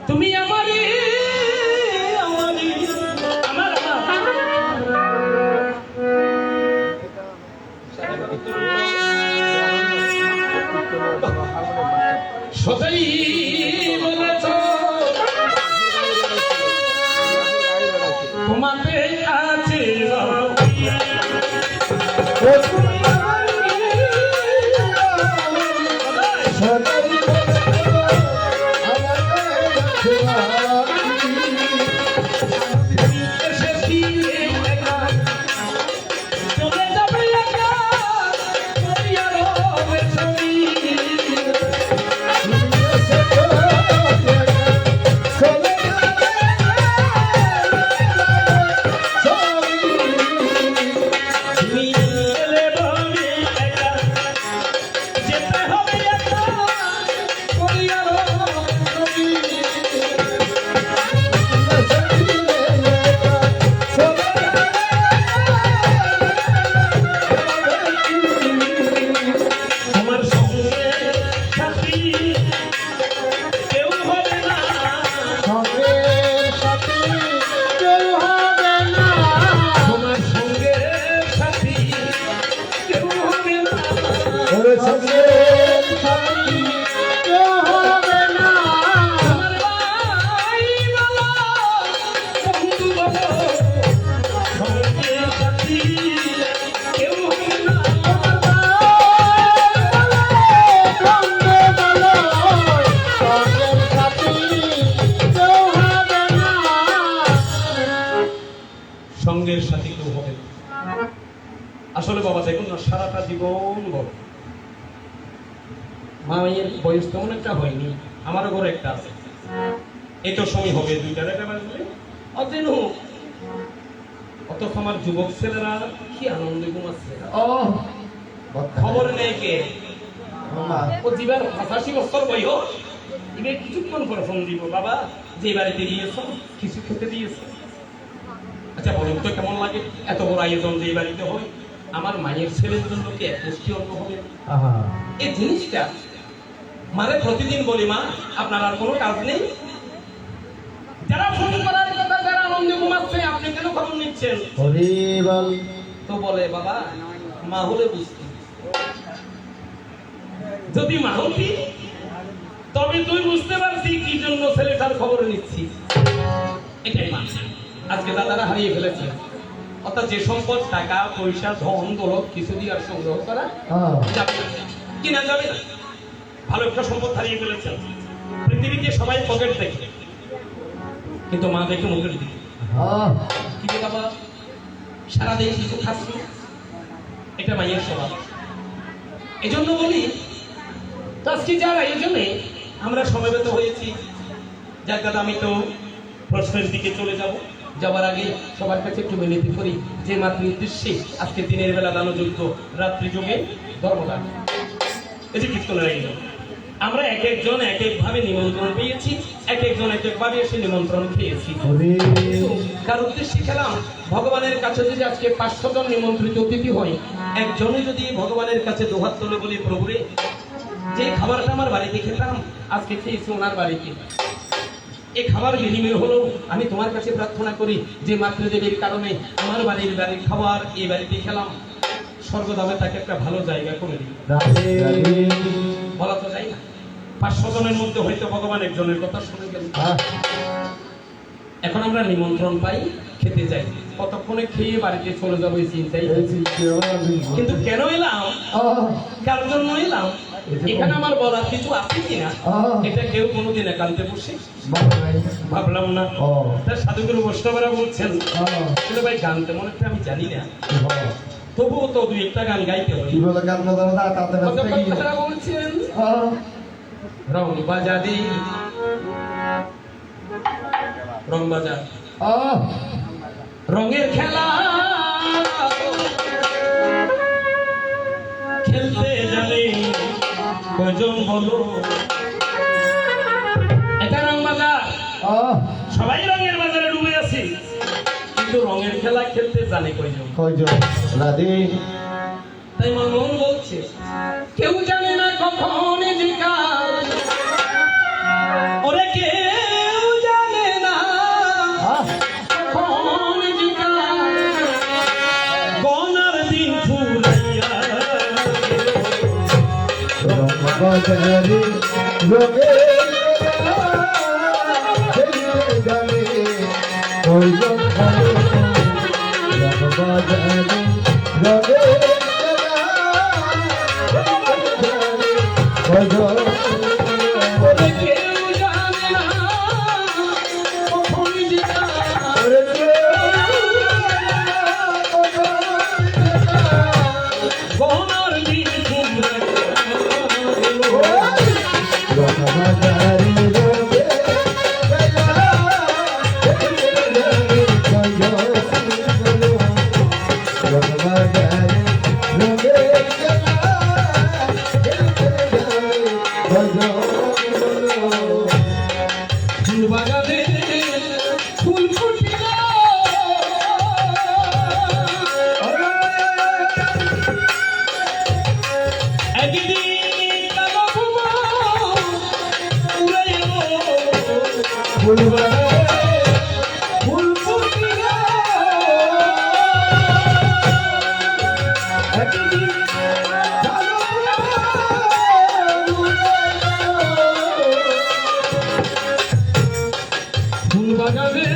তুমি আমারে আমার সদাই বলেছ তোমাতে আছে সঙ্গের সাথে কেউ হবে আসলে বাবা দেখুন না সারাটা জীবন বড় মায়ের বয়স তেমন একটা হয়নি আমারও ঘরে একটা আছে এত সময় হবে দুইটার একটা বাজলে অতদিন হোক অত আমার যুবক ছেলেরা কি আনন্দে ঘুমাচ্ছে খবর নেই কে ও জীবন 85 বছর বয়স এবার কিছুক্ষণ পরে ফোন দিব বাবা যে বাড়িতে দিয়েছ কিছু খেতে দিয়েছ আচ্ছা বলুন তো কেমন লাগে এত বড় আয়োজন যে বাড়িতে হয় আমার মায়ের ছেলের জন্য কি এক মুষ্টি অন্ন হবে এই জিনিসটা মানে প্রতিদিন বলি মা আপনার আর কোনো কাজ নেই যারা ফোন করার কথা যারা আনন্দে ঘুমাচ্ছে আপনি কেন খবর নিচ্ছেন তো বলে বাবা মা হলে বুঝতি যদি মা হতি তবে তুই বুঝতে পারছি কি জন্য ছেলেটার খবর নিচ্ছি এটাই মা আজকে দাদারা হারিয়ে ফেলেছে অর্থাৎ যে সম্পদ টাকা পয়সা ধন দৌলত কিছু দিয়ে আর সংগ্রহ করা কিনা যাবে না ভালো একটা সম্পদ হারিয়ে ফেলেছেন পৃথিবীতে সবাই পকেট দেখে কিন্তু মা দেখে মুখের দিকে কি বাবা সারাদিন কিছু খাচ্ছি এটা মায়ের স্বভাব এই জন্য বলি আজকে যারা এই জন্যে আমরা সমবেত হয়েছি যার কথা আমি তো প্রশ্নের দিকে চলে যাব যাবার আগে সবার কাছে একটু বিনতি করি যে মাতৃ উদ্দেশ্যে আজকে দিনের বেলা দানযুদ্ধ রাত্রি যুগে ধর্মদান এই যে কীর্তনের আয়োজন আমরা এক একজন এক একভাবে নিমন্ত্রণ পেয়েছি এক একজন এক একভাবে এসে নিমন্ত্রণ খেয়েছি কার উদ্দেশ্যে খেলাম ভগবানের কাছে যদি আজকে 500 জন নিমন্ত্রিত অতিথি হয় একজনে যদি ভগবানের কাছে দোহাত তোলে বলি প্রভুরে যে খাবারটা আমার বাড়িতে খেতাম আজকে খেয়েছি ওনার বাড়িতে এই খাবার বিনিময় হলো আমি তোমার কাছে প্রার্থনা করি যে মাতৃদেবীর কারণে আমার বাড়ির খাবার এই বাড়িতে খেলাম স্বর্গধামে তাকে একটা ভালো জায়গা করে দিই বলা তো যায় না 500 জনের মধ্যে হয়তো ভগবান একজনের কথা শুনে গেল এখন আমরা নিমন্ত্রণ পাই খেতে যাই কতক্ষণে খেয়ে বাড়িতে চলে যাবো এই চিন্তাই কিন্তু কেন এলাম কার জন্য এলাম এখানে আমার বলার কিছু আছে কিনা এটা কেউ কোনোদিন একান্তে বসে ভাবলাম না তার সাধুগুরু বৈষ্ণবরা বলছেন কিন্তু ভাই গান তেমন একটা আমি জানি না তবুও তো দুই একটা গান গাইতে হবে বলছেন রং বাজাদি রং বাজার রঙের খেলা খেলতে জানে কয়জন বলো এটা রং বাজার সবাই রঙের বাজারে ডুবে আছি কিন্তু রঙের খেলা খেলতে জানে কয়জন তাই মন বলছে কেউ জানে না কখন ওরে কেউ বাজারে রঙে গানে কইজন বাজারে রঙে কইজন বলে কেউ জানে না কখন যেটা গহনার দিন ঘুমরে ফুল বাগানে ফুল ফুটিল একদিন কালো ঘুমো উড়ে এলো ফুল বাগানে ফুল ফুটিল একদিন কালো ঘুমো ফুল বাগানে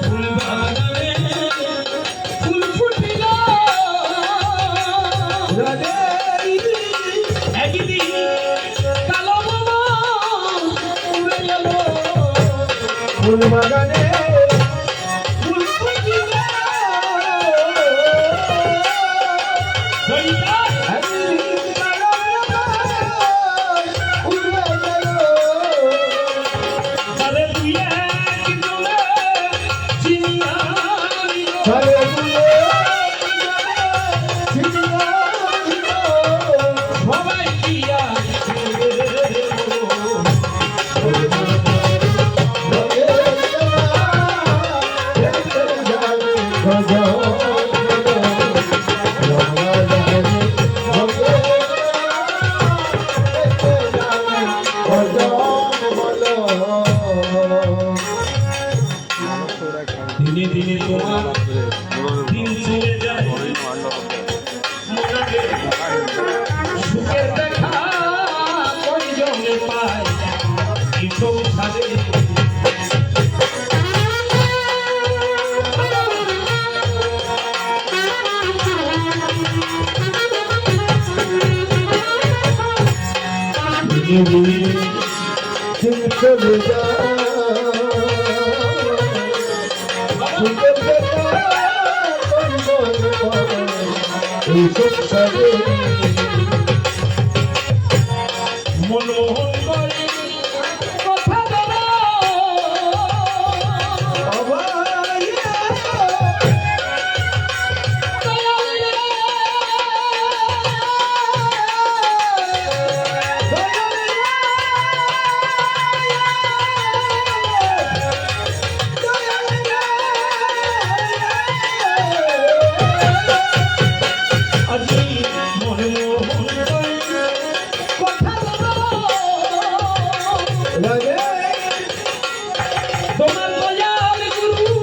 ফুল বাগানে ফুল ফুটিল একদিন কালো মামা উড়ে গেল ফুল বাগানে ফুল ফুটিল হইতা তারে তুই একজনে চিনিয়া সবাই দিয়া দিনে দিনে তোমার দিন চলে যায় মনে সুখের দেখা কয়জনে পায় এই সংসারে দিনে দিনে চলে যা এই সংসারে মনমোহন করে কথা বলো আজি মনমোহন করে কথা বলো তোমার দয়াল গুরু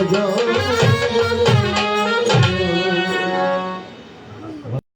Bye.